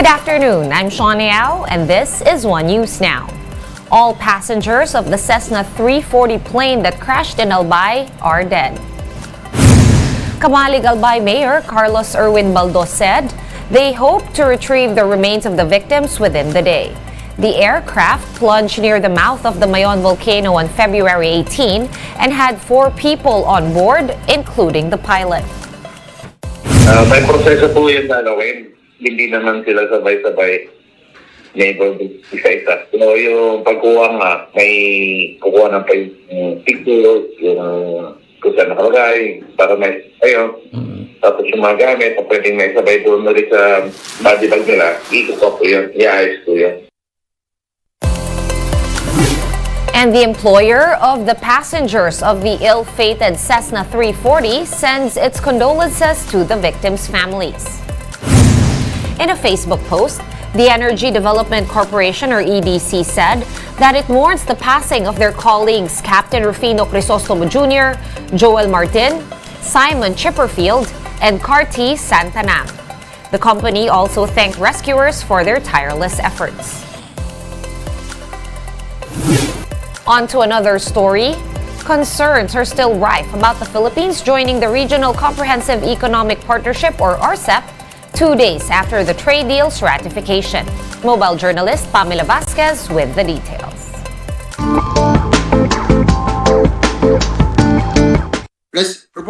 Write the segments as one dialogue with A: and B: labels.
A: Good afternoon, I'm Shawnee Au, and this is One News Now. All passengers of the Cessna 340 plane that crashed in Albay are dead. Kamalig Albay Mayor Carlos Erwin Baldo said they hope to retrieve the remains of the victims within the day. The aircraft plunged near the mouth of the Mayon volcano on February 18 and had 4 people on board, including the pilot.
B: May proseso po yun na gawin. Hindi naman sila sabay-sabay neighbor isa-isa. So yung pagkuha nga, may kukuha ng picture, yung kung saan nakalagay, para may, ayun. Tapos yung mga gamit, pwedeng may sabay doon na rin sa body bag nila, ikuha po yun, i-ayos po yun.
A: And the employer of the passengers of the ill-fated Cessna 340 sends its condolences to the victims' families. In a Facebook post, the Energy Development Corporation, or EDC, said that it mourns the passing of their colleagues Captain Rufino Crisostomo Jr., Joel Martin, Simon Chipperfield, and Carty Santana. The company also thanked rescuers for their tireless efforts. On to another story. Concerns are still rife about the Philippines joining the Regional Comprehensive Economic Partnership, or RCEP, 2 days after the trade deal's ratification. Mobile journalist Pamela Vasquez with the details.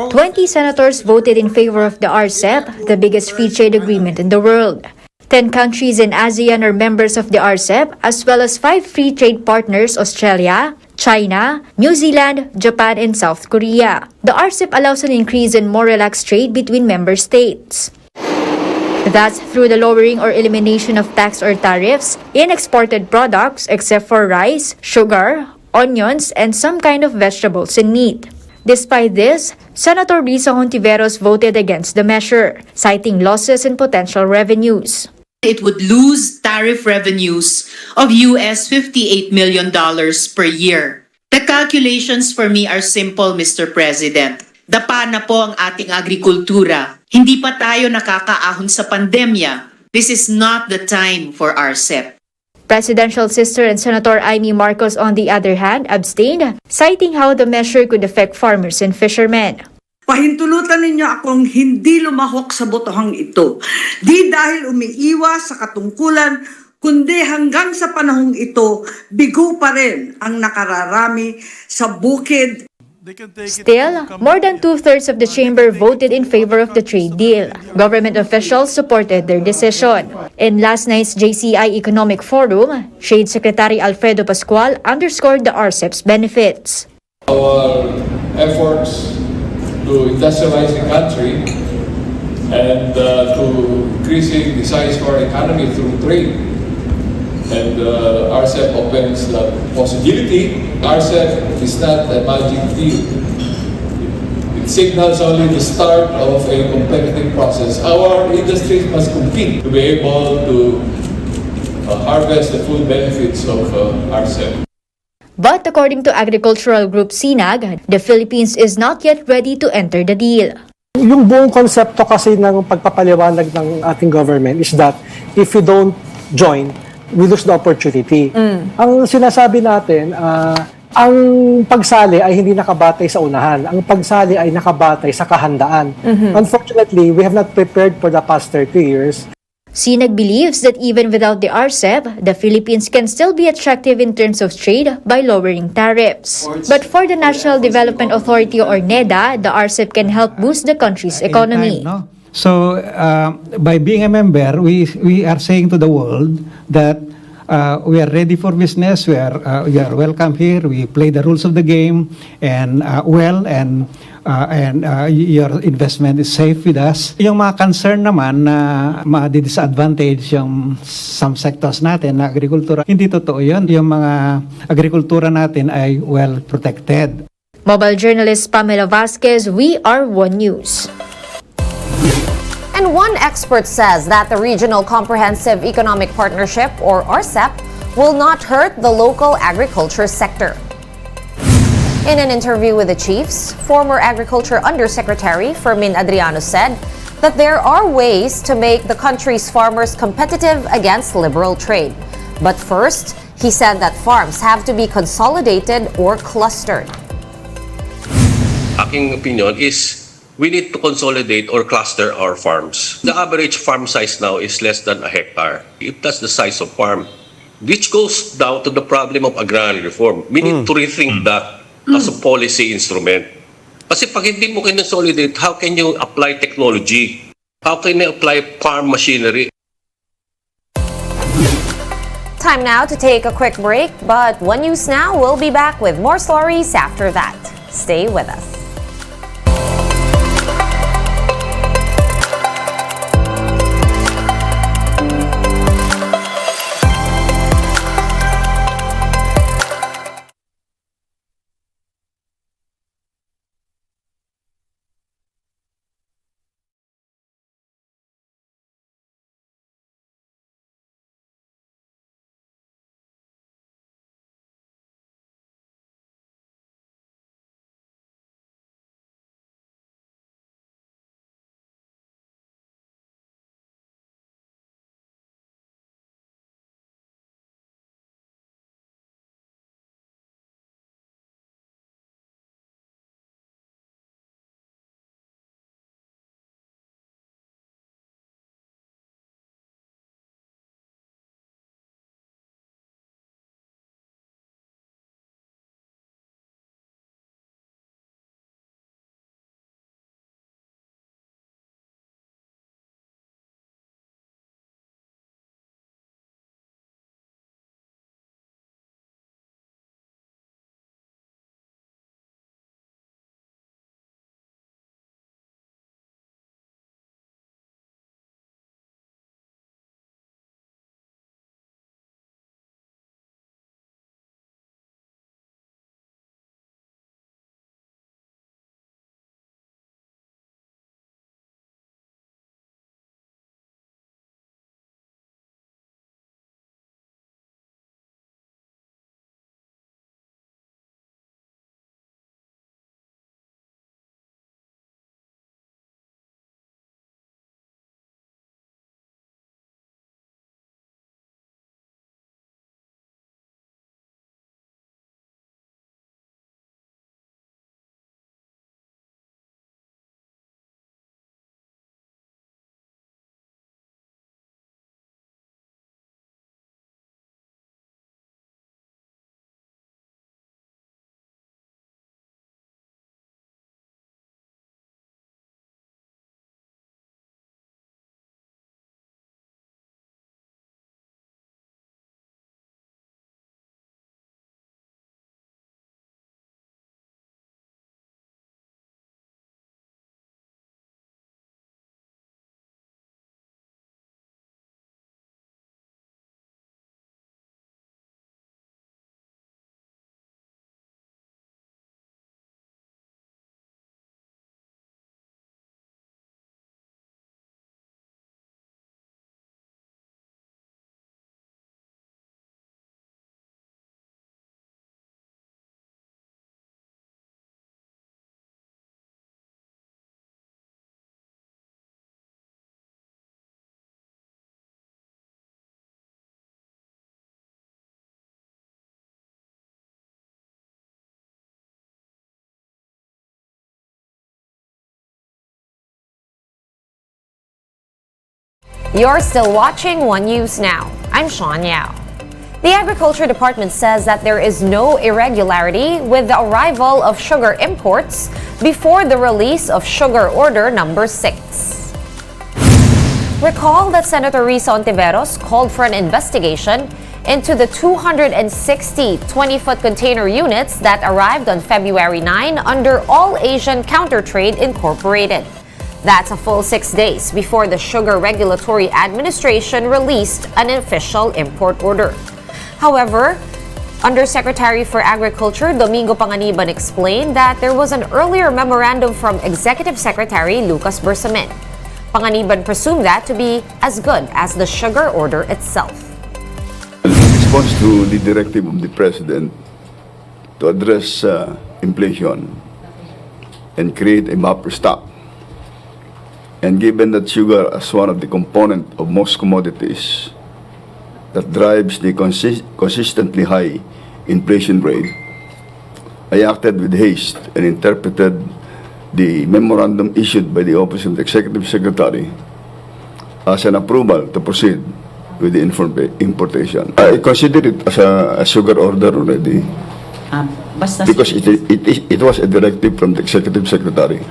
C: Twenty senators voted in favor of the RCEP, the biggest free trade agreement in the world. 10 countries in ASEAN are members of the RCEP, as well as 5 free trade partners: Australia, China, New Zealand, Japan, and South Korea. The RCEP allows an increase in more relaxed trade between member states. That's through the lowering or elimination of tax or tariffs in exported products except for rice, sugar, onions, and some kind of vegetables and meat. Despite this, Senator Risa Hontiveros voted against the measure, citing losses in potential revenues.
D: It would lose tariff revenues of US $58 million per year. The calculations for me are simple, Mr. President. Dapa na po ang ating agrikultura. Hindi pa tayo nakakaahon sa pandemya. This is not the time for RCEP.
C: Presidential sister and Senator Amy Marcos, on the other hand, abstained, citing how the measure could affect farmers and fishermen.
E: Pahintulutan ninyo akong hindi lumahok sa botohang ito. Di dahil umiiwas sa katungkulan, kundi hanggang sa panahong ito, bigo pa rin ang nakararami sa bukid.
C: Still, more than 2/3 of the chamber voted in favor of the trade deal. Government officials supported their decision. In last night's JCI Economic Forum, Trade Secretary Alfredo Pascual underscored the RCEP's benefits.
F: Our efforts to industrialize the country and to increasing the size of our economy through trade. And RCEP opens the possibility. RCEP is not a magic deal. It signals only the start of a competitive process. Our industries must compete to be able to harvest the full benefits of RCEP.
C: But according to agricultural group SINAG, the Philippines is not yet ready to enter the deal.
G: Yung buong konsepto kasi ng pagpapaliwanag ng ating government is that if you don't join, we lose the opportunity. Ang sinasabi natin, ang pagsali ay hindi nakabatay sa unahan. Ang pagsali ay nakabatay sa kahandaan. Unfortunately, we have not prepared for the past 30 years.
C: SINAG believes that even without the RCEP, the Philippines can still be attractive in terms of trade by lowering tariffs. But for the National Development Authority, or NEDA, the RCEP can help boost the country's economy.
H: So, by being a member, we are saying to the world that we are ready for business. We are welcome here. We play the rules of the game, and your investment is safe with us. Yung mga concern naman na ma-disadvantage yung some sectors natin na agrikultura, hindi totoo yun. Yung mga agrikultura natin ay well protected.
C: Mobile journalist Pamela Vasquez, we are One News.
A: And one expert says that the Regional Comprehensive Economic Partnership, or RCEP, will not hurt the local agriculture sector. In an interview with the chiefs, former Agriculture Undersecretary Fermin Adriano said that there are ways to make the country's farmers competitive against liberal trade. But first, he said that farms have to be consolidated or clustered.
I: Aking opinion is we need to consolidate or cluster our farms. The average farm size now is less than a hectare. If that's the size of farm, which goes down to the problem of agrarian reform. We need to rethink that as a policy instrument. Kasi pag hindi mo consolidate, how can you apply technology? How can you apply farm machinery?
A: Time now to take a quick break, but One News Now will be back with more stories after that. Stay with us. You're still watching One News Now. I'm Sean Yao. The Agriculture Department says that there is no irregularity with the arrival of sugar imports before the release of Sugar Order Number 6. Recall that Senator Risa Ontiveros called for an investigation into the 260 20-foot container units that arrived on February 9 under All Asian Countertrade Incorporated. That's a full 6 days before the Sugar Regulatory Administration released an official import order. However, Undersecretary for Agriculture Domingo Panganiban explained that there was an earlier memorandum from Executive Secretary Lucas Bersamin. Panganiban presumed that to be as good as the sugar order itself.
J: In response to the directive of the President to address inflation and create a buffer stock, And given that sugar as one of the components of most commodities that drives the consistently high inflation rate, I acted with haste and interpreted the memorandum issued by the Office of the Executive Secretary as an approval to proceed with the importation. I consider it as a sugar order already because it was a directive from the Executive Secretary.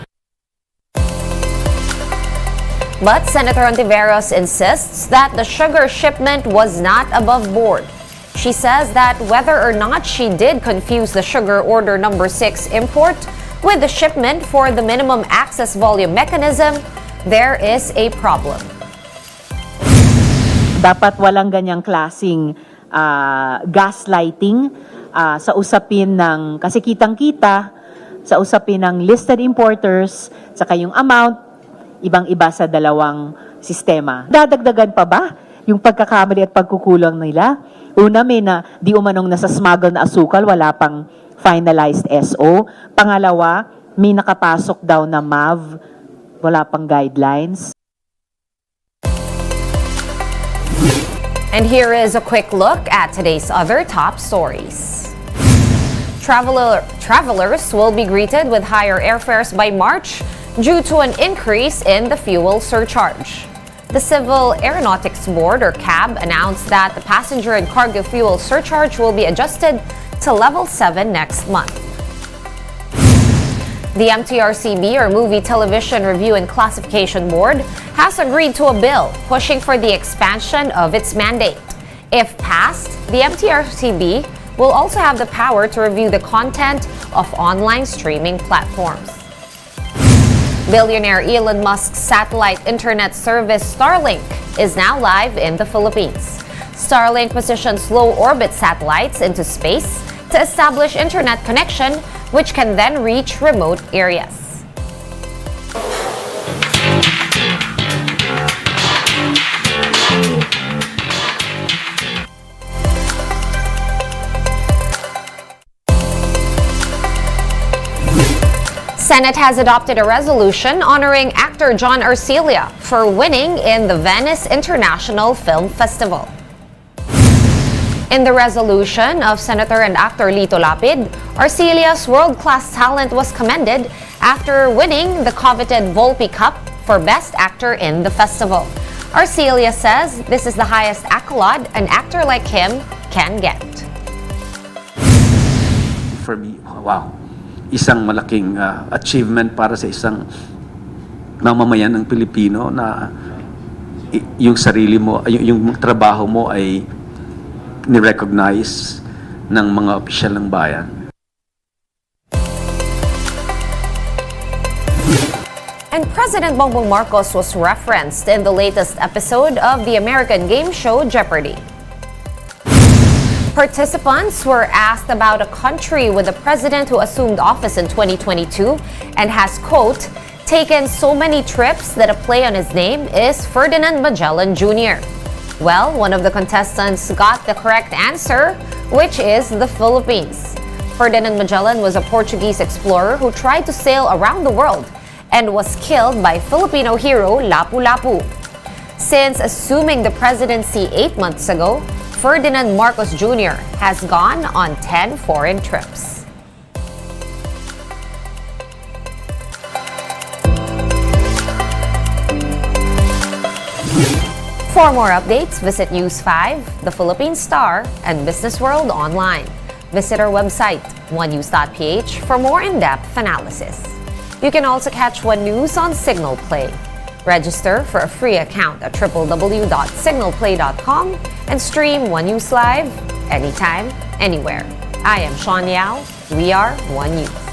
A: But Senator Ontiveros insists that the sugar shipment was not above board. She says that whether or not she did confuse the sugar order number 6 import with the shipment for the minimum access volume mechanism, there is a problem.
K: Dapat walang ganyang klasing gaslighting sa usapin ng, kasi kitang-kita sa usapin ng listed importers, saka yung amount, ibang-iba sa dalawang sistema. Dadagdagan pa ba yung pagkakamali at pagkukulang nila? Una, may di umanong nasa smuggle na asukal, wala pang finalized SO. Pangalawa, may nakapasok daw na MAV, wala pang guidelines.
A: And here is a quick look at today's other top stories. Travelers will be greeted with higher airfares by March due to an increase in the fuel surcharge. The Civil Aeronautics Board, or CAB, announced that the passenger and cargo fuel surcharge will be adjusted to level 7 next month. The MTRCB, or Movie Television Review and Classification Board, has agreed to a bill pushing for the expansion of its mandate. If passed, the MTRCB will also have the power to review the content of online streaming platforms. Billionaire Elon Musk's satellite internet service Starlink is now live in the Philippines. Starlink positions low-orbit satellites into space to establish internet connection, which can then reach remote areas. Senate has adopted a resolution honoring actor John Arcilla for winning in the Venice International Film Festival. In the resolution of Senator and actor Lito Lapid, Arcilla's world-class talent was commended after winning the coveted Volpi Cup for Best Actor in the festival. Arcilla says this is the highest accolade an actor like him can get.
L: For me, wow. Isang malaking achievement para sa isang mamamayan ng Pilipino na yung sarili mo, yung trabaho mo ay ni-recognize ng mga opisyal ng bayan.
A: And President Bongbong Marcos was referenced in the latest episode of the American game show Jeopardy! Participants were asked about a country with a president who assumed office in 2022 and has, quote, taken so many trips that a play on his name is Ferdinand Magellan Jr. Well, one of the contestants got the correct answer, which is the Philippines. Ferdinand Magellan was a Portuguese explorer who tried to sail around the world and was killed by Filipino hero Lapu-Lapu. Since assuming the presidency 8 months ago, Ferdinand Marcos Jr. has gone on 10 foreign trips. For more updates, visit News 5, The Philippine Star, and Business World online. Visit our website, onenews.ph, for more in-depth analysis. You can also catch One News on Signal Play. Register for a free account at www.signalplay.com and stream One News Live anytime, anywhere. I am Sean Yao. We are One News.